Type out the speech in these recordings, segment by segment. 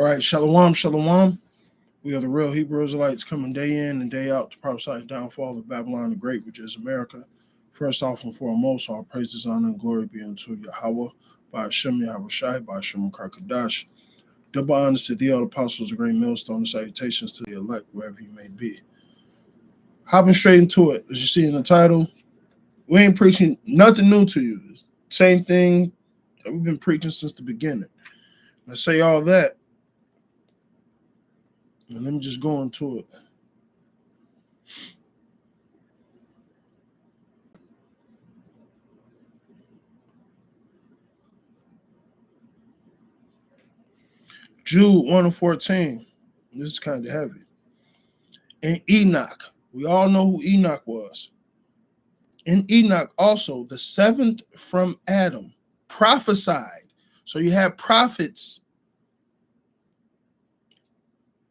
All right, shalom, shalom. We are the real Hebrew Israelites coming day in and day out to prophesy the downfall of Babylon the Great, which is America. First off and foremost, all praises, honor, and glory be unto Yahweh, by Hashem Yahweh Shai, by Hashem Karkadash. Double honors to the other apostles, a great millstone, and salutations to the elect, wherever you may be. Hopping straight into it, as you see in the title, we ain't preaching nothing new to you. Same thing that we've been preaching since the beginning. I say all that, and let me just go into it. Jude 1 and 14. This is kind of heavy. And Enoch. We all know who Enoch was. And Enoch also, the seventh from Adam, prophesied. So you had prophets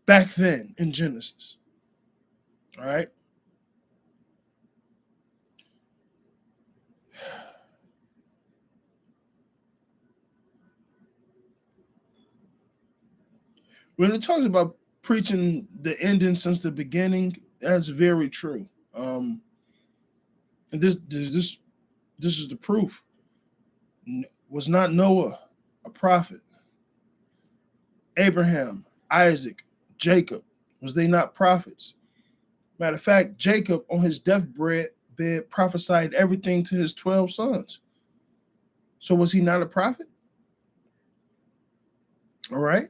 back then in Genesis. All right. When it talks about preaching the ending since the beginning, that's very true. And this is the proof. Was not Noah a prophet? Abraham, Isaac, Jacob, was they not prophets? Matter of fact, Jacob on his deathbed prophesied everything to his 12 sons. So was he not a prophet? All right.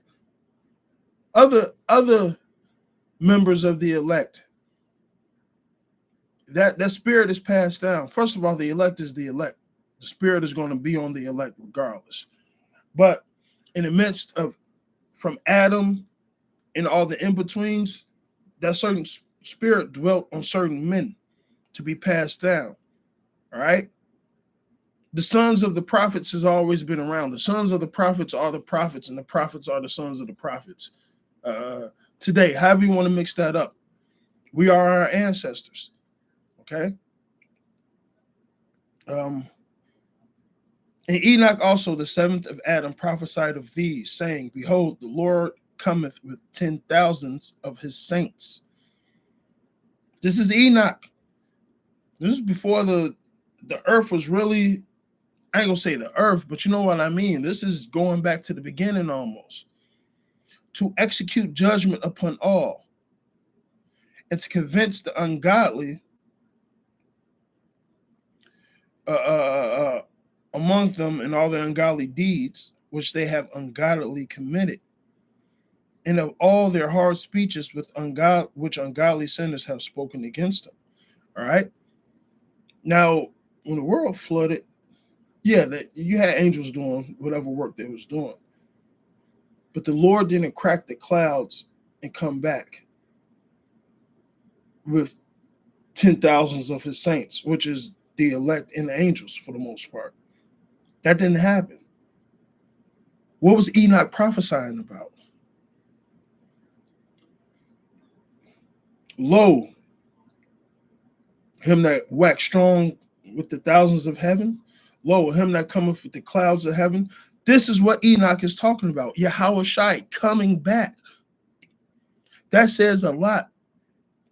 Other members of the elect, that spirit is passed down. First of all, the elect is the elect. The spirit is going to be on the elect regardless. But in the midst of from Adam and all the in-betweens, that certain spirit dwelt on certain men to be passed down. All right. The sons of the prophets has always been around. The sons of the prophets are the prophets, and the prophets are the sons of the prophets. Today, however you want to mix that up, we are our ancestors. Okay. And Enoch also, the seventh of Adam, prophesied of these, saying, behold, the Lord cometh with 10,000s of his saints. This is Enoch. This is before the earth was really, I ain't gonna say the earth, but you know what I mean. This is going back to the beginning almost. To execute judgment upon all, and to convince the ungodly among them in all their ungodly deeds, which they have ungodly committed, and of all their hard speeches which ungodly sinners have spoken against them. All right. Now, when the world flooded, yeah, you had angels doing whatever work they was doing. But the Lord didn't crack the clouds and come back with 10,000s of his saints, which is the elect and the angels for the most part. That didn't happen. What was Enoch prophesying about? Lo, him that waxed strong with the thousands of heaven. Lo, him that cometh with the clouds of heaven. This is what Enoch is talking about. Yahweh Shai coming back. That says a lot.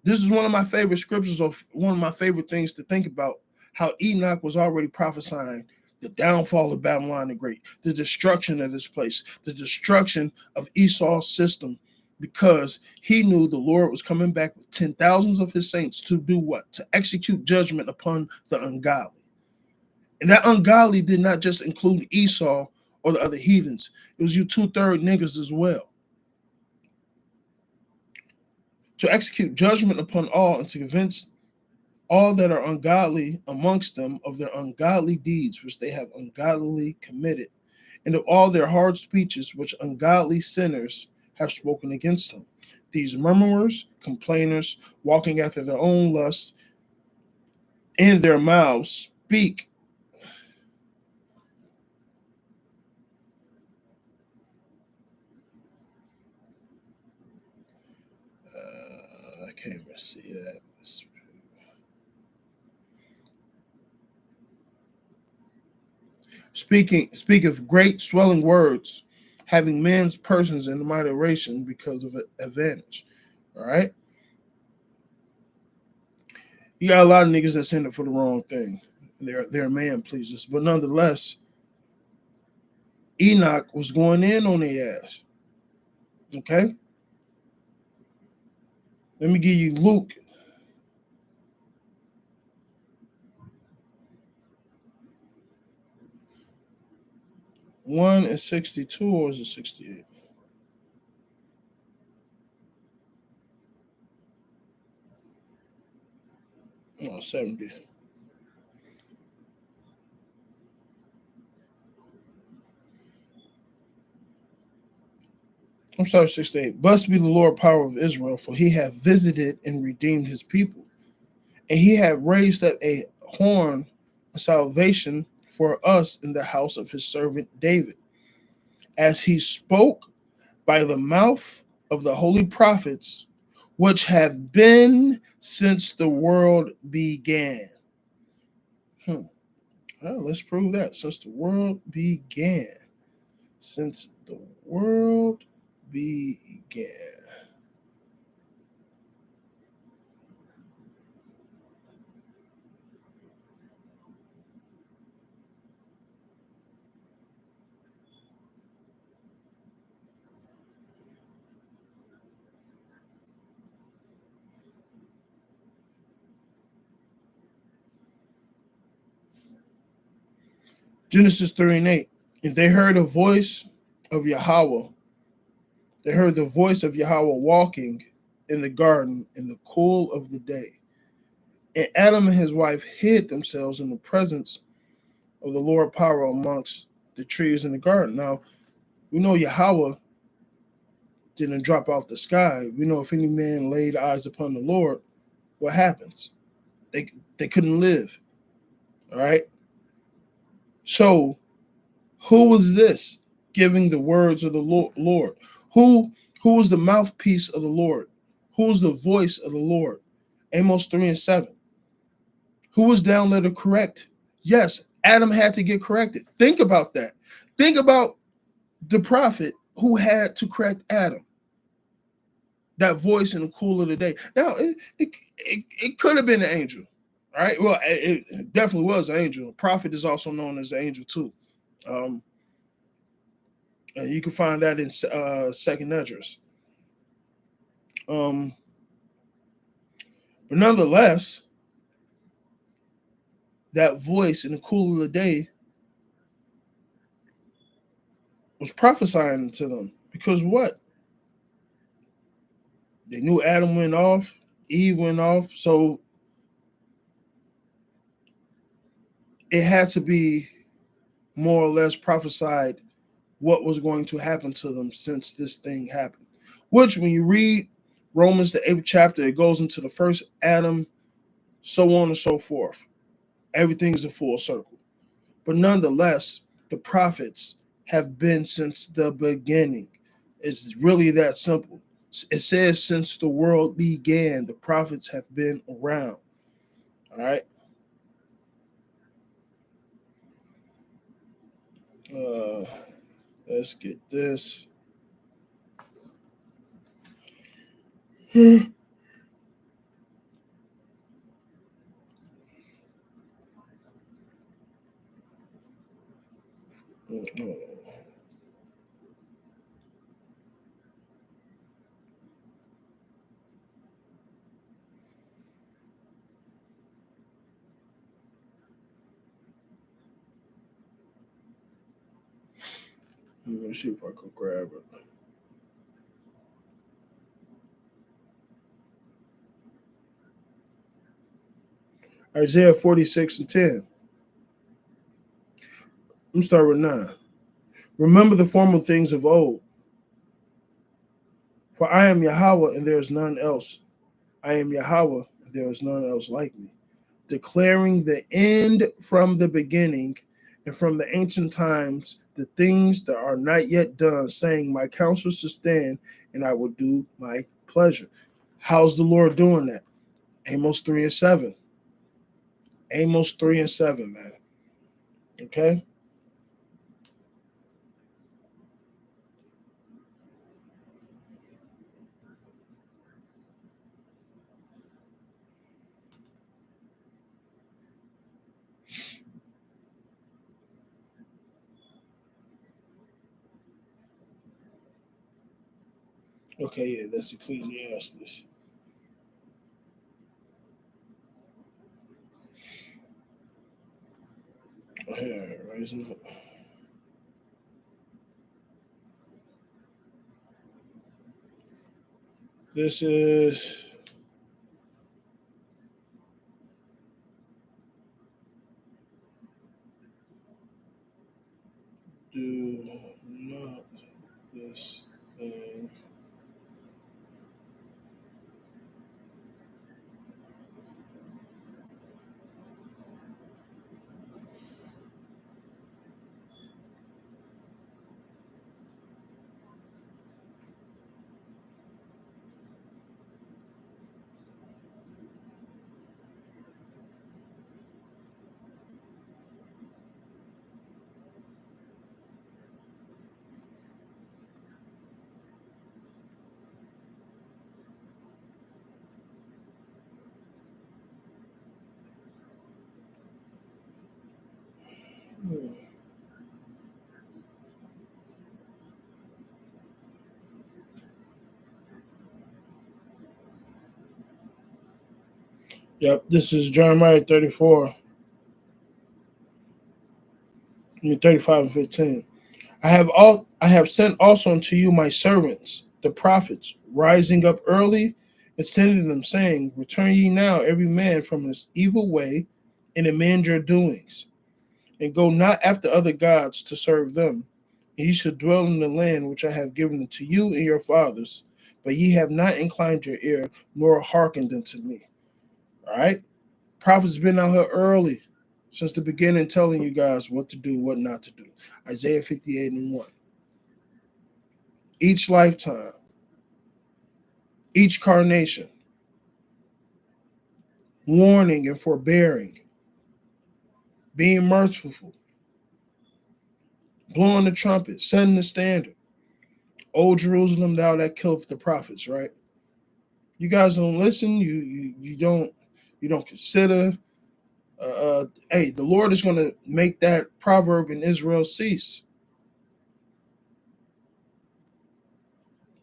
This is one of my favorite scriptures, or one of my favorite things to think about, how Enoch was already prophesying the downfall of Babylon the Great, the destruction of this place, the destruction of Esau's system, because he knew the Lord was coming back with 10,000s of his saints to do what? To execute judgment upon the ungodly. And that ungodly did not just include Esau or the other heathens. It was you 2/3 niggas as well. To execute judgment upon all, and to convince all that are ungodly amongst them of their ungodly deeds which they have ungodly committed, and of all their hard speeches which ungodly sinners have spoken against them. These murmurers, complainers, walking after their own lust, in their mouths speak I can't even see that. Speak of great swelling words, having men's persons in moderation because of advantage. All right. You got a lot of niggas that's in it for the wrong thing. They're man pleasers. But nonetheless, Enoch was going in on their ass. Okay? Let me give you Luke. One is 62 or is it 68? No, 70. I'm sorry, 68. Blessed be the Lord power of Israel, for he hath visited and redeemed his people. And he hath raised up a horn of salvation for us in the house of his servant David, as he spoke by the mouth of the holy prophets, which have been since the world began. Well, let's prove that. Since the world began. Since the world began. Genesis 3 and 8. And they heard a voice of Yahweh. They heard the voice of Yahweh walking in the garden in the cool of the day. And Adam and his wife hid themselves in the presence of the Lord power amongst the trees in the garden. Now, we know Yahweh didn't drop out the sky. We know if any man laid eyes upon the Lord, what happens? They couldn't live. All right. So who was this giving the words of the Lord? Who was the mouthpiece of the Lord? Who was the voice of the Lord? Amos 3 and 7. Who was down there to correct? Yes, Adam had to get corrected. Think about that. Think about the prophet who had to correct Adam. That voice in the cool of the day. Now, it could have been an angel. All right. Well, it definitely was an angel. A prophet is also known as an angel too. And you can find that in Second Esdras. But nonetheless, that voice in the cool of the day was prophesying to them. Because what? They knew Adam went off, Eve went off. So it had to be more or less prophesied what was going to happen to them since this thing happened. Which, when you read Romans, the 8th chapter, it goes into the first Adam, so on and so forth. Everything is a full circle. But nonetheless, the prophets have been since the beginning. It's really that simple. It says since the world began, the prophets have been around. All right. Let's get this. Let me see if I could grab it. Isaiah 46 and 10. Let me start with 9. Remember the former things of old. For I am Yahweh and there is none else. I am Yahweh and there is none else like me. Declaring the end from the beginning and from the ancient times, the things that are not yet done, saying, my counsel shall stand and I will do my pleasure. How's the Lord doing that? Amos 3 and 7. Amos 3 and 7, man. Okay? Okay, yeah, that's Ecclesiastes. Here, rising up. This is do not this thing. Hmm. Yep, this is Jeremiah 34. 35 and 15. I have sent also unto you my servants, the prophets, rising up early and sending them, saying, return ye now every man from his evil way and amend your doings, and go not after other gods to serve them. And ye shall dwell in the land which I have given to you and your fathers, but ye have not inclined your ear, nor hearkened unto me. All right? Prophets been out here early since the beginning telling you guys what to do, what not to do. Isaiah 58 and 1. Each lifetime, each carnation, warning and forbearing, being merciful, blowing the trumpet, setting the standard. O Jerusalem, thou that killeth the prophets, right? You guys don't listen. You don't consider. Hey, the Lord is going to make that proverb in Israel cease.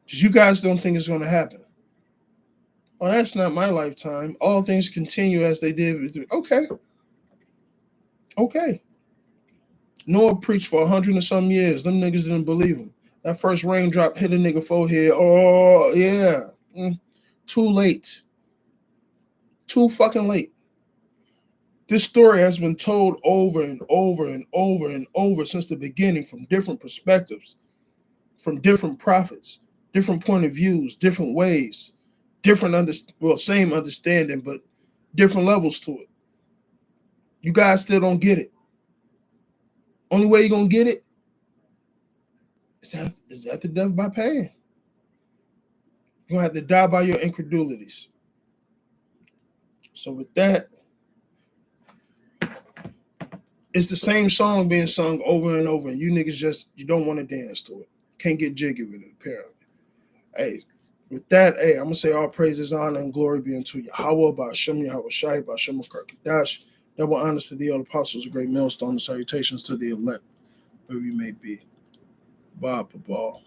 Because you guys don't think it's going to happen. Oh, that's not my lifetime. All things continue as they did. Okay. Okay. Noah preached for 100 and some years. Them niggas didn't believe him. That first raindrop hit a nigga forehead. Oh, yeah. Too late. Too fucking late. This story has been told over and over and over and over since the beginning from different perspectives, from different prophets, different point of views, different ways, same understanding, but different levels to it. You guys still don't get it. Only way you're going to get it is after death by pain. You're going to have to die by your incredulities. So with that, it's the same song being sung over and over, and you niggas you don't want to dance to it. Can't get jiggy with it, apparently. Hey, with that, hey, I'm gonna say all praises, honor, and glory be unto Yahweh, Ba'ashem Yahweh Shai, Ba'ashem Karkadash. Double honors to the old apostles, a great millstone, and salutations to the elect, wherever you may be. Bob, Ball.